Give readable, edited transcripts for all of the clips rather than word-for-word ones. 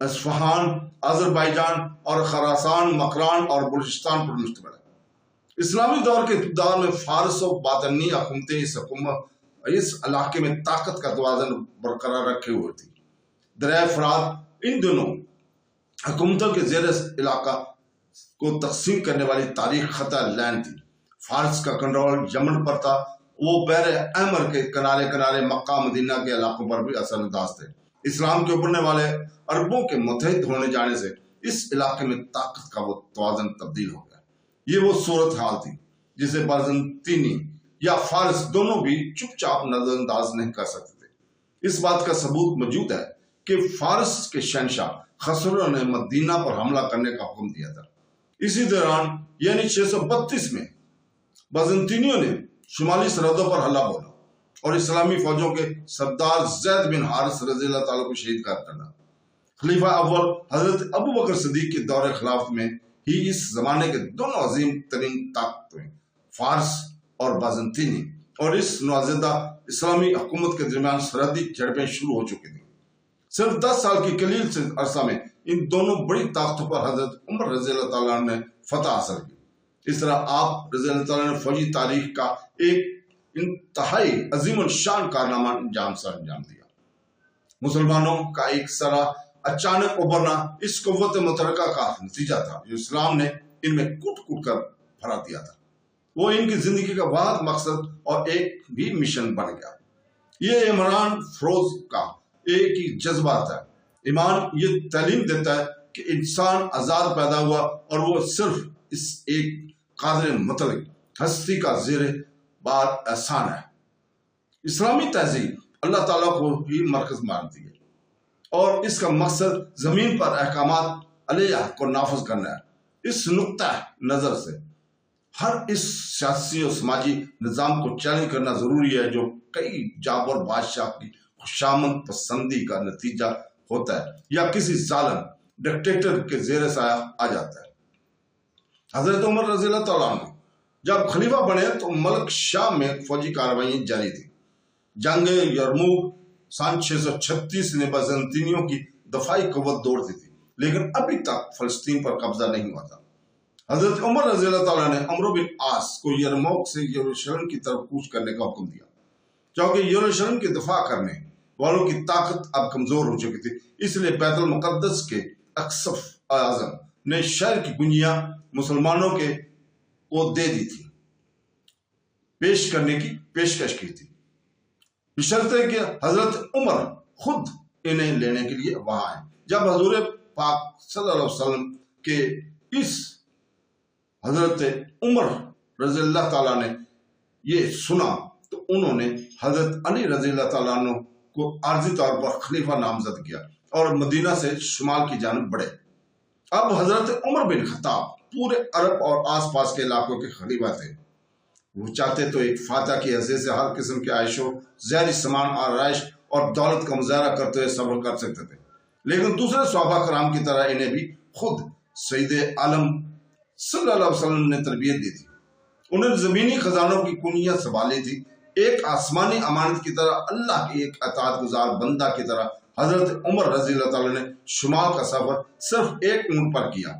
Isfahan, Azerbaijan اور خراسان، مکران اور بلوچستان پر مشتمل ہے۔ اسلامی دور کے ابتداء میں فارس و باطنی حکومتیں اس علاقے میں طاقت کا توازن برقرار رکھے ہوئے تھی۔ دریائے فرات ان دونوں حکومتوں کے زیر علاقہ کو تقسیم کرنے والی تاریخ خطہ لینڈ تھی۔ فارس کا کنٹرول یمن پر تھا، وہ بحر احمر کے کنارے کنارے مکہ مدینہ کے علاقوں پر بھی اثر انداز تھے۔ اسلام کے ابھرنے والے عربوں کے متحد ہونے جانے سے اس علاقے میں طاقت کا وہ توازن تبدیل ہو گیا۔ یہ وہ صورتحال تھی جسے بازنطینی یا فارس دونوں بھی چپ چاپ نظر انداز نہیں کر سکتے تھے۔ اس بات کا ثبوت موجود ہے کہ فارس کے شہنشاہ خسرو نے مدینہ پر حملہ کرنے کا حکم دیا تھا۔ اسی دوران یعنی 632 میں بازنطینیوں نے شمالی سرحدوں پر حملہ بولا اور اسلامی فوجوں کے سردار زید بن حارث رضی اللہ تعالیٰ کو شہید کر ڈالا۔ خلیفہ اول حضرت ابو بکر صدیق کے دور خلافت میں ہی اس زمانے کے دونوں عظیم ترین طاقتیں فارس اور بازنطینی اور اس نوزائیدہ اسلامی حکومت کے درمیان سرحدی جھڑپیں شروع ہو چکی تھیں۔ صرف 10 سال کی قلیل سے عرصہ میں ان دونوں بڑی طاقتوں پر حضرت عمر رضی اللہ تعالیٰ نے فتح حاصل کی۔ اس طرح آپ رضی اللہ تعالیٰ نے فوجی تاریخ کا ایک انتہائی عظیم الشان کارنامہ انجام دیا۔ مسلمانوں کا ایک سرا اچانک ابھرنا اس قوت متحرکہ کا نتیجہ تھا جو اسلام نے ان میں کوٹ کوٹ کر بھرا دیا تھا۔ وہ ان کی زندگی کا واحد مقصد اور ایک بھی مشن بن گیا۔ یہ عمران فروز کا ایک ہی جذبہ ہے۔ ایمان یہ تعلیم دیتا ہے کہ انسان آزاد پیدا ہوا اور وہ صرف اس ایک قادر مطلق ہستی کا زیر بار احسان ہے۔ اسلامی تہذیب اللہ تعالیٰ کو ہی مرکز مانتی ہے اور اس کا مقصد زمین پر احکامات علیہ کو نافذ کرنا ہے۔ اس نقطہ نظر سے ہر اس سیاسی اور سماجی نظام کو چیلنج کرنا ضروری ہے جو کئی جابر بادشاہ کی خوشامد پسندی کا نتیجہ ہوتا ہے یا کسی ظالم ڈکٹیٹر کے زیر سایہ آ جاتا ہے۔ حضرت عمر رضی اللہ تعالیٰ عنہ جب خلیفہ بنے تو ملک شام میں فوجی کارروائیاں جاری تھی۔ جنگ یرموک سن 636 نے بازنطینیوں کی دفاعی قوت دوڑتی تھی، لیکن ابھی تک فلسطین پر قبضہ نہیں ہوا تھا۔ حضرت عمر رضی اللہ تعالیٰ نے عمرو بن عاص کو یرموک سے یروشلم کی طرف کوچ کرنے کا حکم دیا، کیونکہ یروشلم کی دفاع کرنے والوں کی طاقت اب کمزور ہو چکی تھی۔ اس لیے بیت المقدس کے اقصف اعظم نے شہر کی کنجیاں مسلمانوں کو دے دی تھی، پیش کرنے کی پیشکش کی تھی، بشرطے کہ حضرت عمر خود انہیں لینے کے لیے وہاں آئے۔ جب حضور پاک صلی اللہ علیہ وسلم کے اس حضرت عمر رضی اللہ تعالیٰ نے یہ سنا تو انہوں نے حضرت علی رضی اللہ تعالیٰ عنہ کو عارضی طور پر خلیفہ نامزد کیا اور مدینہ سے شمال کی جانب بڑھے۔ اب حضرت عمر بن خطاب پورے عرب اور آس پاس کے علاقوں کے خلیفہ تھے۔ وہ چاہتے تو ایک فاتح کی حیثیت سے ہر قسم کے عائش و زہری سامان آرائش اور دولت کا مظاہرہ کرتے ہوئے صبر کر سکتے تھے، لیکن دوسرے صحابہ کرام کی طرح انہیں بھی خود سید عالم صلی اللہ علیہ وسلم نے تربیت دی تھی۔ انہیں زمینی خزانوں کی کنجیاں سنبھالی تھی۔ ایک آسمانی امانت کی طرح اللہ کی ایک اطاعت گزار بندہ کی طرح حضرت عمر رضی اللہ تعالیٰ نے شمال کا سفر صرف ایک اونٹ پر کیا۔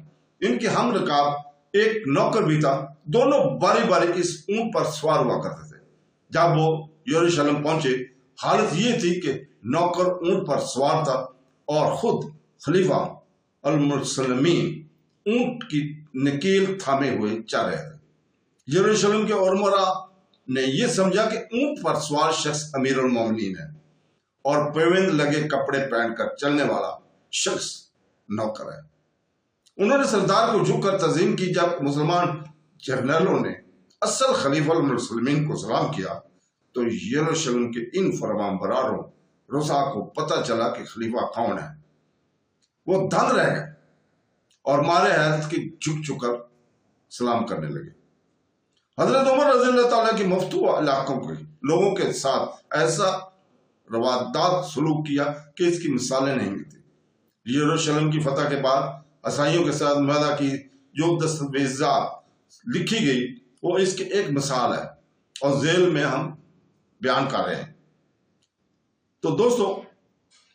ان کے ہم رکاب ایک نوکر بھی تھا، دونوں باری باری اس اونٹ پر سوار ہوا کرتے تھے۔ جب وہ یروشلم پہنچے حالت یہ تھی کہ نوکر اونٹ پر سوار تھا اور خود خلیفہ المرسلمین اونٹ کی نکیل تھامے ہوئے چل رہے تھے۔ یروشلم کے عمرا نے یہ سمجھا کہ اونٹ پر سوار شخص امیر المومنین ہے اور پیوند لگے کپڑے پہن کر چلنے والا شخص نوکر ہے۔ انہوں نے سردار کو جھک کر تعظیم کی۔ جب مسلمان جرنیلوں نے اصل خلیفہ المسلمین کو سلام کیا تو یروشلم کے ان فرمان براروں رسا کو پتہ چلا کہ خلیفہ کون ہے۔ وہ دھند رہ گئے اور مارے حیرت کی جھک کر سلام کرنے لگے۔ حضرت عمر رضی اللہ تعالیٰ کی مفتوح علاقوں کے لوگوں کے ساتھ ایسا روادات سلوک کیا کہ اس کی مثالیں نہیں ملتی۔ یروشلم کی فتح کے بعد عیسائیوں کے ساتھ معاہدہ کی جو دستاویزات لکھی گئی وہ اس کی ایک مثال ہے اور ذیل میں ہم بیان کر رہے ہیں۔ تو دوستو،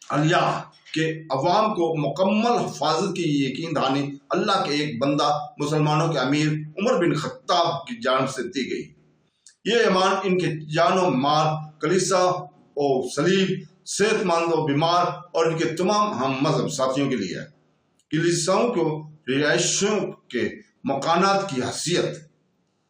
علیہ کہ عوام کو مکمل حفاظت کی یقین دہانی اللہ کے ایک بندہ مسلمانوں کے امیر عمر بن خطاب کی جانب سے دی گئی۔ یہ ایمان ان کے جان و مال، کلیسا و صلیب، صحت مند و بیمار اور ان کے تمام ہم مذہب ساتھیوں کے لیے ہے۔ کلیساؤں کو رہائشوں کے مکانات کی حیثیت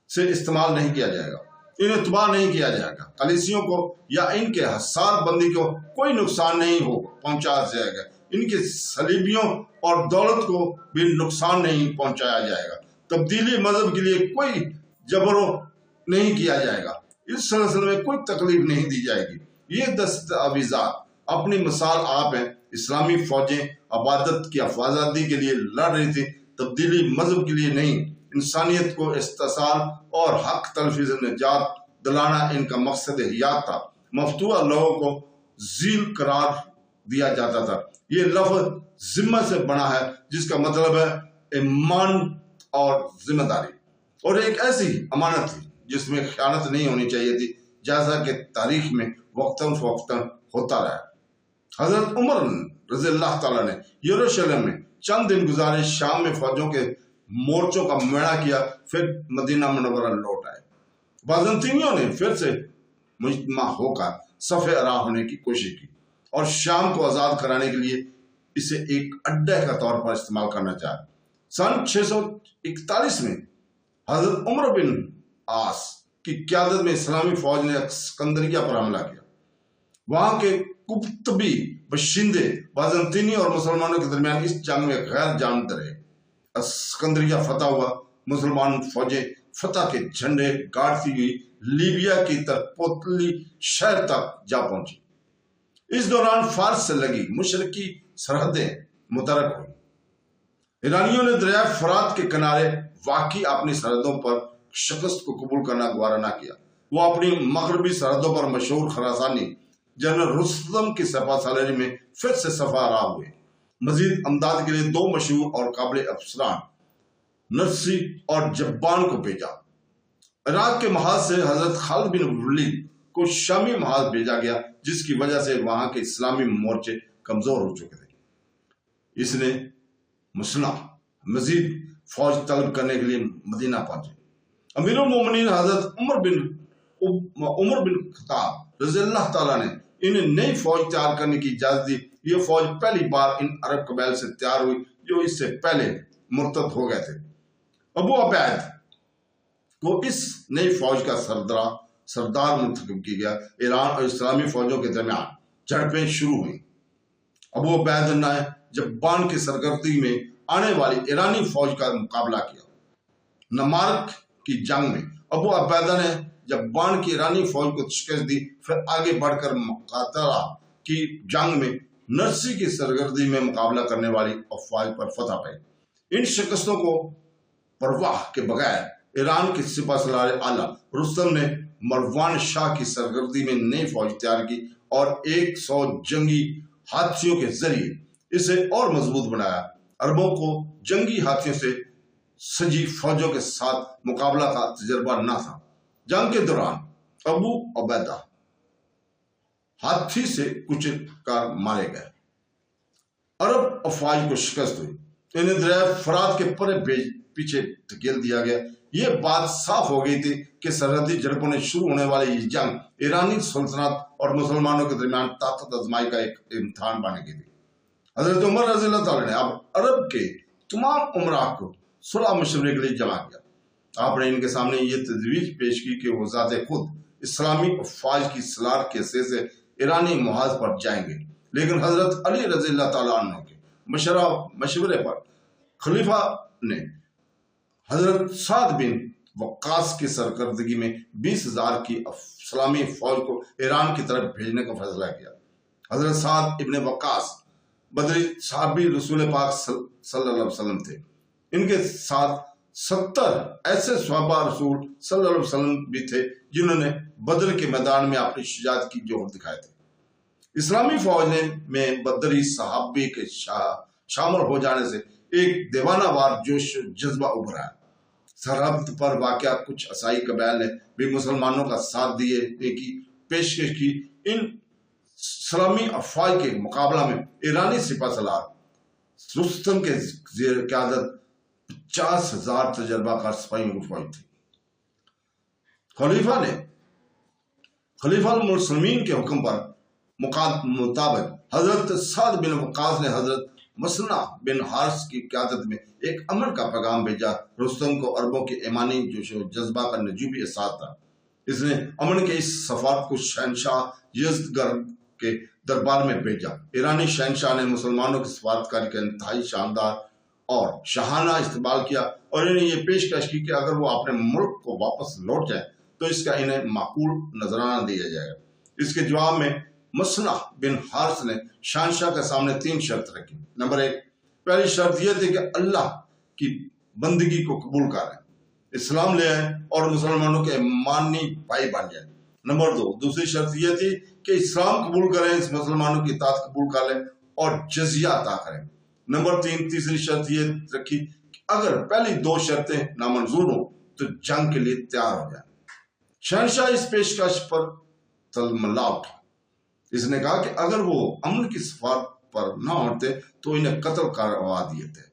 سے استعمال نہیں کیا جائے گا، انہیں تباہ نہیں کیا جائے گا، کلیسیوں کو یا ان کے حصار بندی کو کوئی نقصان نہیں پہنچایا جائے گا، ان کے صلیبیوں اور دولت کو بھی نقصان نہیں پہنچایا جائے گا، تبدیلی مذہب کے لیے کوئی جبر نہیں کیا جائے گا، اس سلسلے میں کوئی تکلیف نہیں دی جائے گی۔ یہ دستاویزات اپنی مثال آپ ہیں۔ اسلامی فوجیں عبادت کی آزادی کے لیے لڑ رہی تھی، تبدیلی مذہب کے لیے نہیں۔ انسانیت کو استحصال اور حق تلفی سے نجات دلانا ان کا مقصد حیات تھا۔ مفتوحہ لوگوں کو ذیل قرار دیا جاتا تھا۔ یہ لفظ ذمہ سے بنا ہے جس کا مطلب ہے ایمان اور ذمہ داری، اور ایک ایسی امانت تھی جس میں خیانت نہیں ہونی چاہیے تھی، جیسا کہ تاریخ میں وقتاً فوقتاً ہوتا رہا۔ حضرت عمر رضی اللہ تعالیٰ نے یروشلم میں چند دن گزارے، شام میں فوجوں کے مورچوں کا میڑا کیا، پھر مدینہ منورہ لوٹ آئے۔ بازنطینیوں نے پھر سے مجتمع ہو کر صف اراح ہونے کی کوشش کی اور شام کو آزاد کرانے کے لیے اسے ایک اڈے کا طور پر استعمال کرنا چاہا۔ سن 641 میں حضرت عمر بن عاص کی قیادت میں اسلامی فوج نے اسکندریہ پر حملہ کیا۔ وہاں کے قبطی باشندے بازنطینی اور مسلمانوں کے درمیان اس جنگ میں غیر جانب رہے۔ اسکندریہ فتح ہوا، مسلمان فوجیں فتح کے جھنڈے گاڑتی ہوئی لیبیا کی ترپوتلی شہر تک جا پہنچی۔ اس دوران فارس سے لگی مشرقی سرحدیں متحرک ہوئی۔ ایرانیوں نے دریائے فرات کے کنارے واقع اپنی سرحدوں پر شکست کو قبول کرنا گوارا نہ کیا۔ وہ اپنی مغربی سرحدوں پر مشہور خراسانی جنرل رستم کی سپہ سالاری میں پھر سے صف اراح ہوئے۔ مزید امداد کے لیے 2 مشہور اور قابل افسران نرسی اور جبان کو بھیجا۔ عراق کے محاذ سے حضرت خالد بن ولید کو شامی محاذ بھیجا گیا، جس کی وجہ سے وہاں کے اسلامی مورچے کمزور ہو چکے تھے۔ اس نے مسلح مزید فوج طلب کرنے کے لیے مدینہ پہنچے۔ امیر المومنین حضرت عمر بن خطاب رضی اللہ تعالیٰ نے انہیں نئی فوج تیار کرنے کی اجازت دی۔ یہ فوج پہلی بار ان عرب قبائل سے تیار ہوئی جو اس سے پہلے مرتد ہو گئے تھے۔ ابو عبید کو اس نئی فوج کا سردار منتخب کیا گیا۔ ایران اور اسلامی فوجوں کے درمیان جھڑپیں شروع ہوئیں۔ ابو عبید نے جبان کی سرگردی میں آنے والی ایرانی فوج کا مقابلہ کیا۔ نمارک کی جنگ میں ابو عبیدہ نے جبان کی ایرانی فوج کو شکست دی، پھر آگے بڑھ کر مقاتلہ کی جنگ میں نرسی کی سرگردی میں مقابلہ کرنے والی افواج پر فتح پائی۔ ان شکستوں کو پرواہ کے بغیر ایران کی سپہ سالار اعلیٰ رستم نے مروان شاہ کی سرگردی میں نئی فوج تیار کی اور 100 جنگی ہاتھیوں کے ذریعے اسے اور مضبوط بنایا۔ عربوں کو جنگی ہاتھیوں سے سجی فوجوں کے ساتھ مقابلہ کا تجربہ نہ تھا۔ جنگ کے دوران ابو عبیدہ ہاتھی سے کچل کر مارے گئے۔ عرب افواج کو شکست ہوئی، انہیں دریائے فرات کے پیچھے دھکیل دیا گیا۔ یہ بات صاف ہو گئی تھی کہ سرحدی جھڑپوں نے شروع ہونے والی یہ جنگ ایرانی سلطنت اور مسلمانوں کے درمیان طاقت آزمائی کا ایک امتحان بنے گی تھی۔ حضرت عمر رضی اللہ تعالیٰ نے اب عرب کے تمام امراء کو صلح مشورے کے لیے جمع کیا۔ آپ نے ان کے سامنے یہ تجویز پیش کی کہ وہ ذات خود اسلامی افواج کی سلار کے حصے سے ایرانی محاذ پر جائیں گے، لیکن حضرت علی رضی اللہ تعالیٰ عنہ کے مشورے پر خلیفہ نے حضرت سعد بن وقاص کی سرکردگی میں 20,000 کی اسلامی فوج کو ایران کی طرف بھیجنے کا فیصلہ کیا۔ حضرت سعد ابن وقاص بدری صحابی رسول پاک صلی اللہ علیہ وسلم تھے۔ ان کے ساتھ 70 ایسے صحابہ رسول صلی اللہ علیہ وسلم بھی تھے جنہوں نے بدر کے میدان میں اپنی شجاعت کی جوہر دکھائے تھے۔ اسلامی فوج میں بدری صحابی کے شامل ہو جانے سے ایک دیوانہ وار جوش و جذبہ ابھرا ہے۔ سرحد پر واقع کچھ عیسائی قبائل نے بھی مسلمانوں کا ساتھ دینے کی پیشکش کی۔ ان سلامی افواج کے مقابلہ میں ایرانی سپہ سالار رستم کے زیر قیادت 50,000 تجربہ کار سپاہیوں کی فوج تھی۔ خلیفہ المسلمین کے حکم پر مطابق حضرت سعد بن وقاص نے حضرت مسنہ بن حارث کی قیادت میں ایک امن کا پیغام بھیجا۔ رستم کو عربوں کے ایمانی جوش و جذبہ کا نجوبی احساس تھا۔ اس نے امن کے اس سفارت کو شہنشاہ یزدگرد کے دربار میں بھیجا۔ ایرانی شہنشاہ نے مسلمانوں کی سفارتکاری کا انتہائی شاندار اور شاہانہ استقبال کیا اور انہیں یہ پیشکش کی کہ اگر وہ اپنے ملک کو واپس لوٹ جائیں تو اس کا انہیں معقول نذرانہ دیا جائے گا۔ اس کے جواب میں مسنہ بن حارث نے شہنشاہ کے سامنے 3 شرط رکھی۔ نمبر 1، پہلی شرط یہ تھی کہ اللہ کی بندگی کو قبول کریں، اسلام لے آئیں اور مسلمانوں کے ایمانی بھائی بن جائیں۔ نمبر 2، دوسری شرط یہ تھی کہ اسلام قبول کریں، اس مسلمانوں کی اطاعت قبول کر لیں اور جزیہ عطا کریں۔ نمبر 3، تیسری شرط یہ رکھی کہ اگر پہلی 2 شرطیں نامنظور ہوں تو جنگ کے لیے تیار ہو جائیں۔ شہنشاہ اس پیشکش پر تلملا اٹھا۔ اس نے کہا کہ اگر وہ امن کی سفارت پر نہ ہوتے تو انہیں قتل کروا دیے تھے۔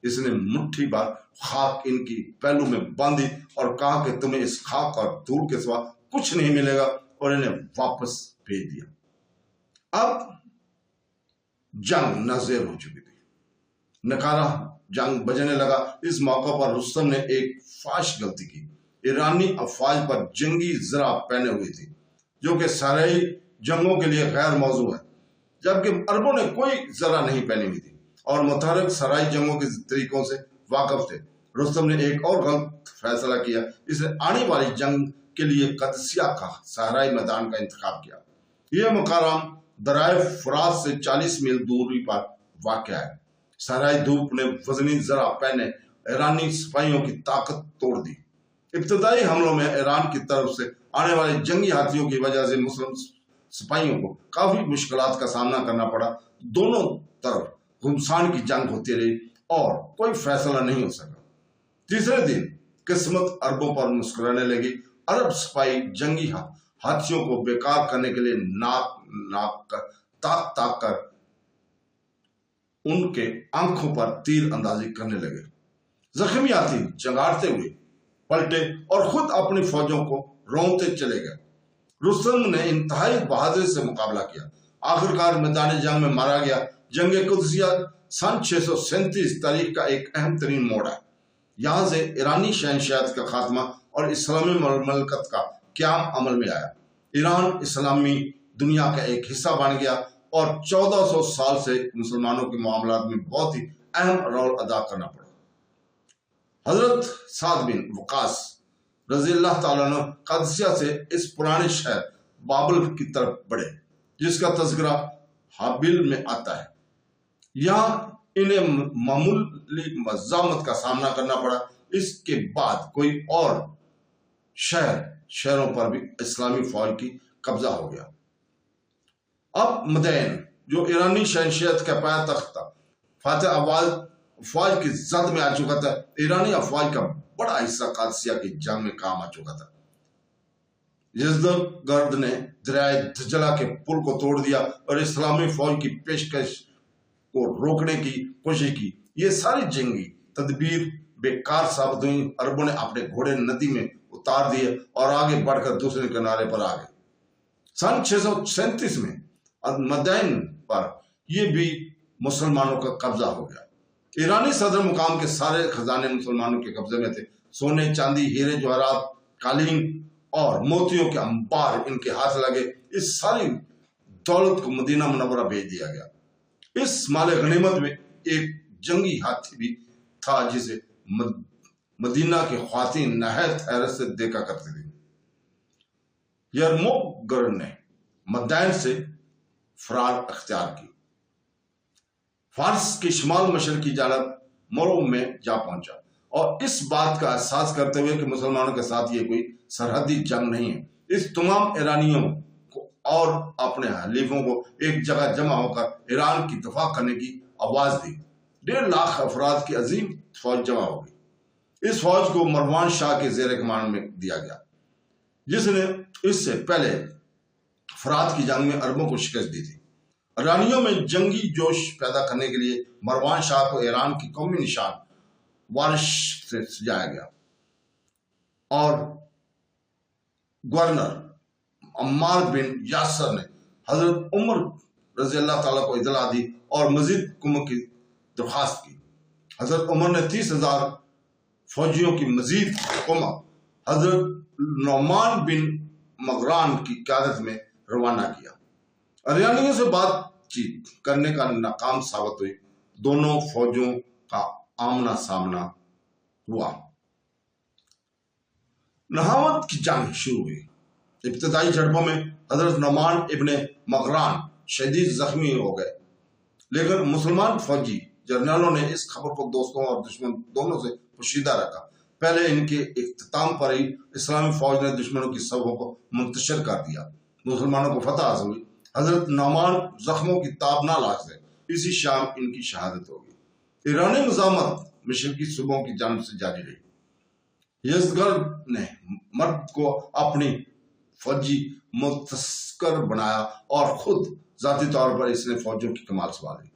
اس نے مٹھی بھر خاک ان کی پہلو میں باندھی اور کہا کہ تمہیں اس خاک اور دھول کے سوا کچھ نہیں ملے گا، اور انہیں واپس بھیج دیا۔ اب جنگ نازیر ہو چکی تھی، نکارہ جنگ بجنے لگا۔ اس موقع پر رستم نے ایک فاحش غلطی کی۔ ایرانی افواج پر جنگی زرہ پہنے ہوئی تھی جو کہ سارے جنگوں کے لیے غیر موضوع ہے، جبکہ عربوں نے کوئی زرہ نہیں پہنی ہوئی تھی اور متحرک سرائی جنگوں کے طریقوں سے واقف تھے۔ رستم نے ایک اور غلط فیصلہ کیا۔ اس نے آنے والی جنگ کے لیے قادسیہ کا صحرائی میدان کا انتخاب کیا۔ یہ مقام دریائے فرات سے 40 میل دوری پر واقع ہے۔ صحرائی دھوپ نے وزنی زرہ پہنے ایرانی سپاہیوں کی طاقت توڑ دی۔ ابتدائی حملوں میں ایران کی طرف سے آنے والے جنگی ہاتھیوں کی وجہ سے مسلم سپاہیوں کو کافی مشکلات کا سامنا کرنا پڑا۔ دونوں طرف گھمسان کی جنگ ہوتی رہی اور کوئی فیصلہ نہیں ہو سکا۔ تیسرے دن قسمت عربوں پر مسکرانے لگی۔ عرب سپاہی جنگی ہاتھیوں کو بیکار کرنے کے لیے تاک کر ان کے آنکھوں پر تیر اندازی کرنے لگے۔ زخمی ہاتھی چنگاڑتے ہوئے پلٹے اور خود اپنی فوجوں کو رونتے چلے گئے۔ رستم نے انتہائی بہادری سے مقابلہ کیا، آخرکار میدان جنگ میں مارا گیا۔ جنگ قدسیہ سن 637 تاریخ کا ایک اہم ترین موڑ ہے۔ یہاں سے ایرانی شہنشاہت کا خاتمہ اور اسلامی مملکت کا قیام عمل میں آیا۔ ایران اسلامی دنیا کا ایک حصہ بن گیا اور 1400 سال سے مسلمانوں کے معاملات میں بہت ہی اہم رول ادا کرنا پڑا۔ حضرت سعد بن وقاص رضی اللہ تعالیٰ عنہ قادسیہ سے اس پرانے شہر بابل کی طرف بڑھے جس کا تذکرہ حابل میں آتا ہے۔ یہاں انہیں معمولی مزاحمت کا سامنا کرنا پڑا۔ اس کے بعد کوئی اور شہروں پر بھی اسلامی فوج کی قبضہ ہو گیا۔ اب مدین جو ایرانی شہنشاہت کا پایا تخت تھا، فاتح افواج کی زد میں آ چکا تھا۔ ایرانی افواج کا بڑا حصہ قادسیہ کی جنگ میں کام آ چکا تھا۔ یزدگرد نے دریائے دجلہ کے پل کو توڑ دیا اور اسلامی فوج کی پیشکش کو روکنے کی کوشش کی۔ یہ ساری جنگی تدبیر بیکار ثابت ہوئی۔ عربوں نے اپنے گھوڑے ندی میں اتار دیے اور آگے بڑھ کر دوسرے کنارے پر آ گئے۔ سن 637 میں مدین پر یہ بھی مسلمانوں کا قبضہ ہو گیا۔ ایرانی صدر مقام کے سارے خزانے مسلمانوں کے قبضے میں تھے۔ سونے، چاندی، ہیرے جواہرات، قالین اور موتیوں کے انبار ان کے ہاتھ لگے۔ اس ساری دولت کو مدینہ منورہ بھیج دیا گیا۔ اس مال غنیمت میں ایک جنگی ہاتھی بھی تھا جسے مدینہ کی خواتین نہایت حیرت سے دیکھا کرتی تھی۔ یرموک نے مدائن سے فرار اختیار کی، فارس کی شمال مشرقی جانب مرو میں جا پہنچا اور اس بات کا احساس کرتے ہوئے کہ مسلمانوں کے ساتھ یہ کوئی سرحدی جنگ نہیں ہے، اس تمام ایرانیوں کو اور اپنے حلیفوں کو ایک جگہ جمع ہو کر ایران کی دفاع کرنے کی آواز دی۔ 1.5 لاکھ افراد کی عظیم فوج جمع ہو گئی۔ اس فوج کو مروان شاہ کے زیر کمان میں دیا گیا، جس نے اس سے پہلے فرات کی جنگ میں عربوں کو شکست دی تھی۔ ایرانیوں میں جنگی جوش پیدا کرنے کے لیے مروان شاہ کو ایران کی قومی نشان وارش سے سجایا گیا اور گورنر عمار بن یاسر نے حضرت عمر رضی اللہ تعالیٰ کو اطلاع دی اور مزید کمک کی درخواست کی۔ حضرت عمر نے 30,000 فوجیوں کی مزید کمک حضرت نعمان بن مغران کی قیادت میں روانہ کیا۔ ایرانیوں سے بات چیت کرنے کا ناکام ثابت ہوئی، دونوں فوجوں کا آمنا سامنا ہوا۔ نہاوند کی جنگ شروع ہوئی۔ ابتدائی جھڑپوں میں حضرت نعمان ابن مغران شدید زخمی ہو گئے، لیکن مسلمان فوجی جرنیلوں نے اس خبر کو دوستوں اور دشمن دونوں سے پوشیدہ رکھا۔ پہلے ان کے اختتام پر ہی اسلامی فوج نے دشمنوں کی صفوں کو منتشر کر دیا، مسلمانوں کو فتح حاصل ہوئی۔ حضرت نعمان زخموں کی تابناک علاج سے اسی شام ان کی شہادت ہو گئی۔ ایرانی مزاحمت مشرقی صوبوں کی جانب سے جاری رہی۔ یزدگرد نے مرد کو اپنی فوجی متسکر بنایا اور خود ذاتی طور پر اس نے فوجوں کی کمال سنبھالی۔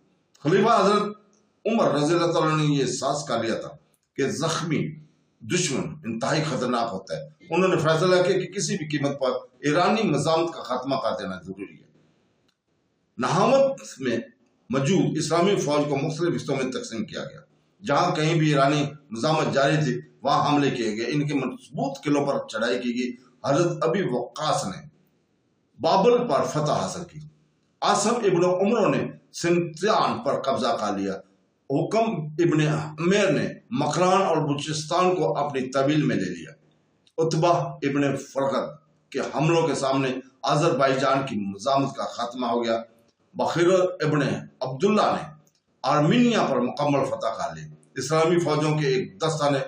خلیفہ حضرت عمر رضی اللہ تعالیٰ نے یہ احساس کر لیا تھا کہ زخمی دشمن انتہائی خطرناک ہوتا ہے۔ انہوں نے فیصلہ کیا کہ کسی بھی قیمت پر ایرانی مزاحمت کا خاتمہ کر دینا ضروری ہے۔ نہاوند میں موجود اسلامی فوج کو مختلف حصوں میں تقسیم کیا گیا۔ جہاں کہیں بھی ایرانی مزاحمت جاری تھی وہاں حملے کیے گئے، ان کے مضبوط قلعوں پر چڑھائی کی گئی۔ حضرت ابی وقاص نے بابل پر فتح حاصل کی۔ عاصم ابن عمرو نے سنتیان پر قبضہ کر لیا۔ حکم ابن عمیر نے مکران اور بلوچستان کو اپنی تحویل میں لے لیا۔ عتبہ ابن فرقد کے حملوں کے سامنے آذربائیجان کی مزاحمت کا خاتمہ ہو گیا۔ بخیر ابن عبداللہ نے آرمینیا پر مکمل فتح کر لی۔ اسلامی فوجوں کے ایک دستہ نے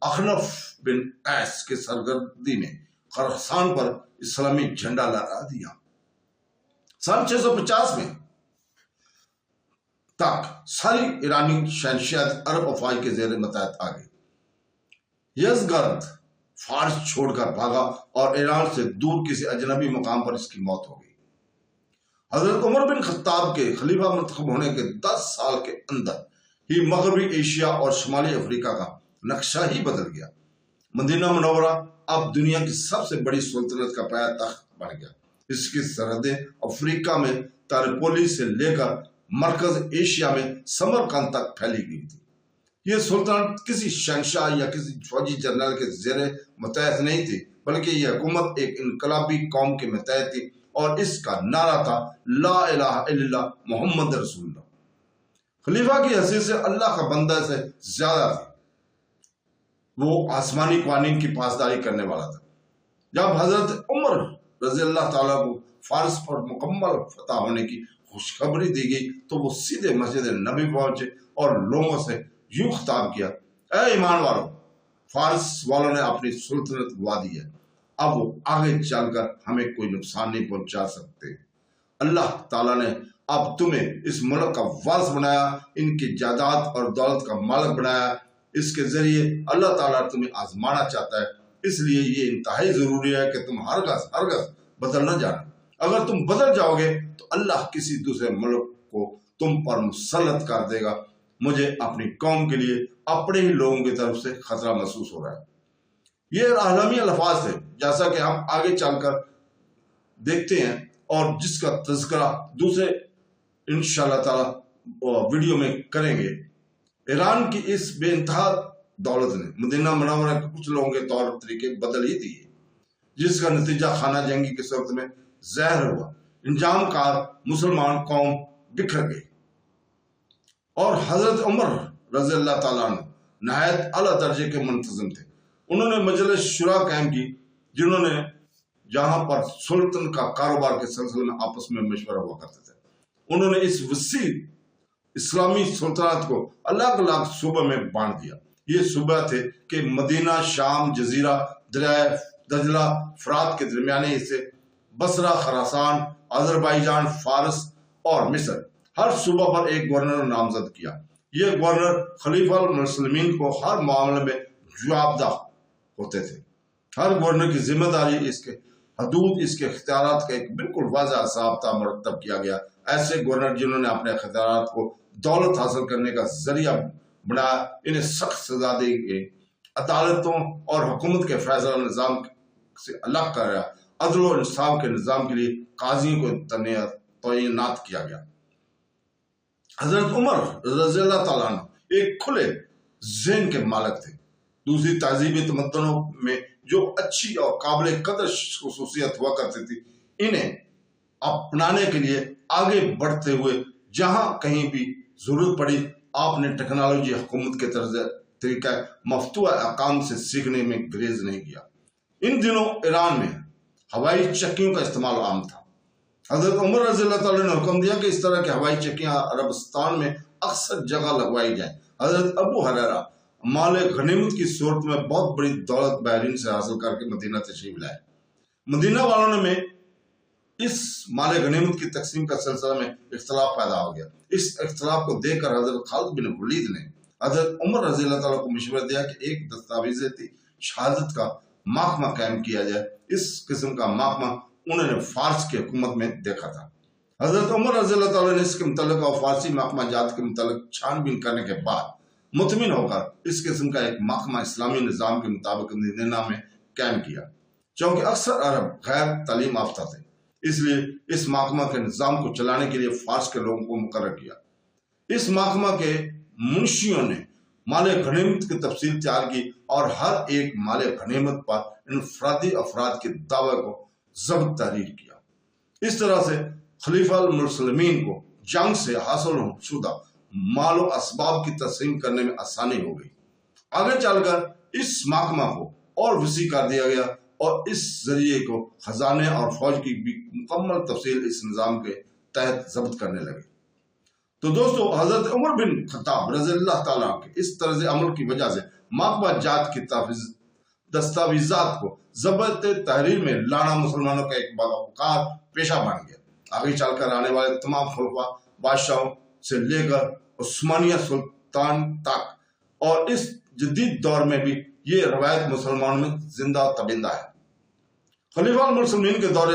اخنف بن قیس کے سرگردی میں خراسان پر اسلامی جھنڈا لہرا دیا۔ سن 650 میں تک ساری ایرانی شہنشاہت عرب افواج کے زیر متحد آ گئی۔ یزدگرد فارس چھوڑ کر بھاگا اور ایران سے دور کسی اجنبی مقام پر اس کی موت ہو گئی۔ حضرت عمر بن خطاب کے خلیفہ منتخب ہونے کے 10 سال کے اندر ہی مغربی ایشیا اور شمالی افریقہ کا نقشہ ہی بدل گیا۔ مدینہ منورہ اب دنیا کی سب سے بڑی سلطنت کا پایا تخت بن گیا۔ اس کی سرحدیں افریقہ میں تریپولی سے لے کر مرکز ایشیا میں سمرقند تک پھیلی گئی تھی۔ یہ سلطنت کسی شہنشاہ یا کسی فوجی جنرل کے زیر متحد نہیں تھی، بلکہ یہ حکومت ایک انقلابی قوم کے متحد تھی اور اس کا نعرہ تھا لا الہ الا اللہ محمد رسول اللہ۔ خلیفہ کی حیثیت سے اللہ کا بندہ سے زیادہ تھی، وہ آسمانی قوانین کی پاسداری کرنے والا تھا۔ جب حضرت عمر رضی اللہ تعالیٰ کو فارس پر مکمل فتح ہونے کی خوشخبری دی گئی تو وہ سیدھے مسجد نبی پہنچے اور لوگوں سے یوں خطاب کیا، اے ایمان والو، فارس والوں نے اپنی سلطنت گوا دی ہے، اب وہ آگے چل کر ہمیں کوئی نقصان نہیں پہنچا سکتے۔ اللہ تعالیٰ نے اب تمہیں اس ملک کا وارث بنایا، ان کی جائیداد اور دولت کا مالک بنایا۔ اس کے ذریعے اللہ تعالیٰ تمہیں آزمانا چاہتا ہے، اس لیے یہ انتہائی ضروری ہے کہ تم ہرگز بدل نہ جانا۔ اگر تم بدل جاؤ گے تو اللہ کسی دوسرے ملک کو تم پر مسلط کر دے گا۔ مجھے اپنی قوم کے لیے اپنے ہی لوگوں کی طرف سے خطرہ محسوس ہو رہا ہے۔ یہ اعلامی الفاظ تھے، جیسا کہ ہم آگے چل کر دیکھتے ہیں اور جس کا تذکرہ دوسرے انشاءاللہ تعالی ویڈیو میں کریں گے۔ ایران کی اس بے انتہا دولت نے مدینہ منورہ کے کچھ لوگوں کے طور طریقے بدل ہی دیے، جس کا نتیجہ خانہ جنگی کے صورت میں زہر ہوا۔ انجام کار مسلمان قوم بکھر گئی اور حضرت عمر رضی اللہ تعالیٰ عنہ نہایت اعلیٰ درجے کے منتظم تھے۔ انہوں نے مجلس شورا قائم کی، جنہوں نے جہاں پر سلطن کا کاروبار کے سلسلے میں آپس میں مشورہ ہوا کرتے تھے۔ انہوں نے اس وسیع اسلامی سلطنت کو الگ الگ صوبوں میں بانٹ دیا۔ یہ صوبہ تھے کہ مدینہ، شام، جزیرہ، دریائے دجلہ، فرات کے درمیانے حصے، بصرہ، خراسان، آذربائیجان، فارس اور مصر۔ ہر صوبہ پر ایک گورنر نامزد کیا۔ یہ گورنر خلیفہ المسلمین کو ہر معاملے میں جوابدہ ہوتے تھے۔ ہر گورنر کی ذمہ داری اس کے حدود اس کے اختیارات کا ایک بالکل واضح ضابطہ مرتب کیا گیا۔ ایسے گورنر جنہوں نے اپنے اختیارات کو دولت حاصل کرنے کا ذریعہ بنایا، انہیں سخت سزا دی گئی۔ عدالتوں اور حکومت کے فیصلہ نظام سے الگ کر رہا، عدل و انصاف کے نظام کے لیے قاضیوں کو تعینات کیا گیا۔ حضرت عمر رضی اللہ تعالیٰ عنہ ایک کھلے ذہن کے مالک تھے۔ دوسری تہذیبی تمدنوں میں جو اچھی اور قابل قدر خصوصیت ہوا کرتی تھی، انہیں اپنانے کے لیے آگے بڑھتے ہوئے جہاں کہیں بھی ضرورت پڑی، آپ نے ٹیکنالوجی حکومت کے طریقہ مفتوح احکام سے سیکھنے میں گریز نہیں کیا۔ ان دنوں ایران میں ہوائی چکیوں کا استعمال عام تھا۔ حضرت عمر رضی اللہ تعالیٰ نے حکم دیا کہ اس طرح کی ہوائی چکیاں عربستان میں اکثر جگہ لگوائی جائیں۔ حضرت ابو ہریرہ مال غنیمت کی صورت میں بہت بڑی دولت بحرین سے حاصل کر کے مدینہ تشریف لائے۔ مدینہ والوں میں اس مال غنیمت کی تقسیم کا سلسلہ میں اختلاف پیدا ہو گیا۔ اس اختلاف کو دیکھ کر حضرت خالد بن ولید نے حضرت عمر رضی اللہ تعالیٰ کو مشورہ دیا کہ ایک دستاویزاتی شہادت کا محکمہ قائم کیا جائے۔ اس قسم کا محکمہ انہوں نے فارس کی حکومت میں دیکھا تھا۔ حضرت عمر رضی اللہ تعالیٰ نے اس کے متعلق اور فارسی محکمہ جات کے متعلق چھان بین کرنے کے بعد مطمئن ہو کر اس قسم کا ایک محکمہ اسلامی نظام کے مطابق مدینہ میں قائم کیا۔ چونکہ اکثر عرب غیر تعلیم یافتہ تھے، اس لیے اس محکمہ کے نظام کو چلانے کے لیے فارس کے لوگوں کو مقرر کیا۔ اس محکمہ کے منشیوں نے مال غنیمت کی تفصیل تیار کی اور ہر ایک مال غنیمت پر انفرادی افراد کے دعوے کو ضبط تحریر کیا۔ اس طرح سے خلیفہ المسلمین کو جنگ سے حاصل شدہ مال و اسباب کی تقسیم کرنے میں آسانی ہو گئی۔ آگے چل کر اس محکمہ کو اور وسیع کر دیا گیا اور اس ذریعے کو خزانے اور فوج کی بھی مکمل تفصیل اس نظام کے تحت ضبط کرنے لگے۔ تو دوستو، حضرت عمر بن خطاب رضی اللہ تعالیٰ کے اس طرز عمل کی وجہ سے محکمہ جات کی دستاویزات کو ضبط تحریر میں لانا مسلمانوں کا ایک باوقار پیشہ بن گیا۔ آگے چل کر آنے والے تمام خلفاء بادشاہوں سے لے کر عثمانیہ سلطان تک اور اس جدید دور میں بھی یہ روایت مسلمانوں میں زندہ تبندہ ہے۔ خلیفہ المسلمین کے دور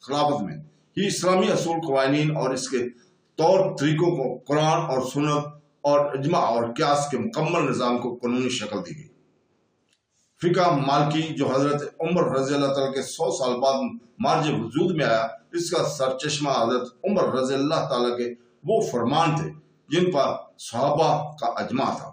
خلافت میں ہی اسلامی اصول، قوانین اور اس کے طور طریقوں کو قرآن اور سنت اور اجماع اور قیاس کے مکمل نظام کو قانونی شکل دی گئی۔ فقہ مالکی جو حضرت عمر رضی اللہ تعالیٰ کے 100 سال بعد مارج وجود میں آیا، اس کا سرچشمہ حضرت عمر رضی اللہ تعالیٰ کے وہ فرمان تھے جن پر صحابہ کا اجماع تھا۔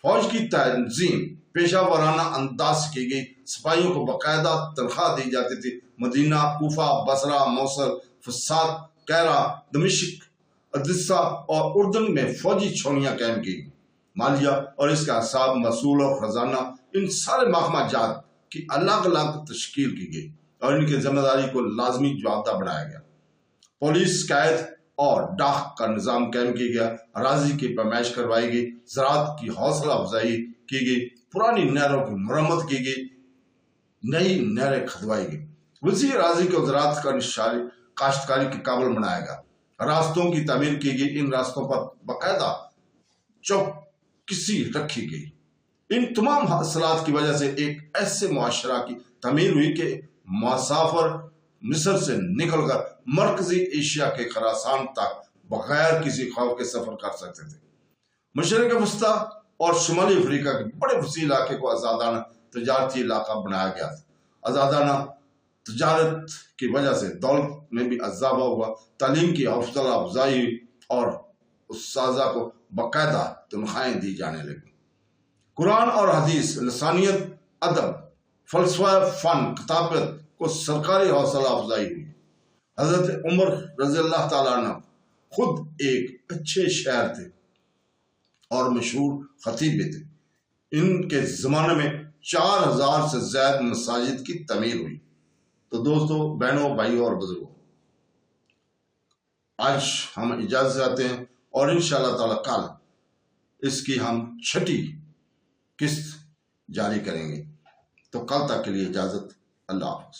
فوج کی تنظیم پیشہ ورانہ انداز سے کی گئی، سپاہیوں کو باقاعدہ تنخواہ دی جاتی تھی۔ مدینہ، کوفہ، بصرہ، موصل، فساد، قیرہ، دمشق، ادیسہ اور اردن میں فوجی چھاؤنیاں قائم کی گئی۔ مالیہ اور اس کے احساب، مسول اور خزانہ، ان سارے محکمہ جات کی الگ الگ تشکیل کی گئی اور ان کی ذمہ داری کو لازمی جوابدہ بنایا گیا۔ پولیس، قید اور ڈاک کا نظام قائم کیا گیا۔ اراضی کی پیمائش کروائی گئی، زراعت کی حوصلہ افزائی کی گئی، پرانی نہروں کی مرمت کی گئی، نئی نہریں کھدوائی گئی۔ وسیع اراضی کو زراعت کا کاشتکاری کے قابل بنایا گیا۔ راستوں کی تعمیر کی گئی، ان راستوں پر باقاعدہ چوکسی رکھی گئی۔ ان تمام حاصلات کی وجہ سے ایک ایسے معاشرہ کی تعمیر ہوئی کہ مسافر مصر سے نکل کر مرکزی ایشیا کے خراسان تک بغیر کسی خوف کے سفر کر سکتے تھے۔ مشرق وسطیٰ اور شمالی افریقہ کے بڑے وسیع علاقے کو آزادانہ تجارتی علاقہ بنایا گیا تھا۔ آزادانہ تجارت کی وجہ سے دولت میں بھی اضافہ ہوا، تعلیم کی حوصلہ افزائی ہوئی اور اساتذہ کو باقاعدہ تنخواہیں دی جانے لگی۔ قرآن اور حدیث، لسانیت، ادب، فلسفہ، فن، کتابت کو سرکاری حوصلہ افزائی ہوئی۔ حضرت عمر رضی اللہ تعالیٰ عنہ خود ایک اچھے شاعر تھے اور مشہور خطیب بھی تھے۔ ان کے زمانے میں 4000 سے زائد مساجد کی تعمیر ہوئی۔ تو دوستو، بہنوں، بھائیوں اور بزرگوں، آج ہم اجازت چاہتے ہیں اور انشاءاللہ تعالیٰ کل اس کی ہم 6ٹھی قسط جاری کریں گے۔ تو کل تک کے لیے اجازت، اللہ حافظ۔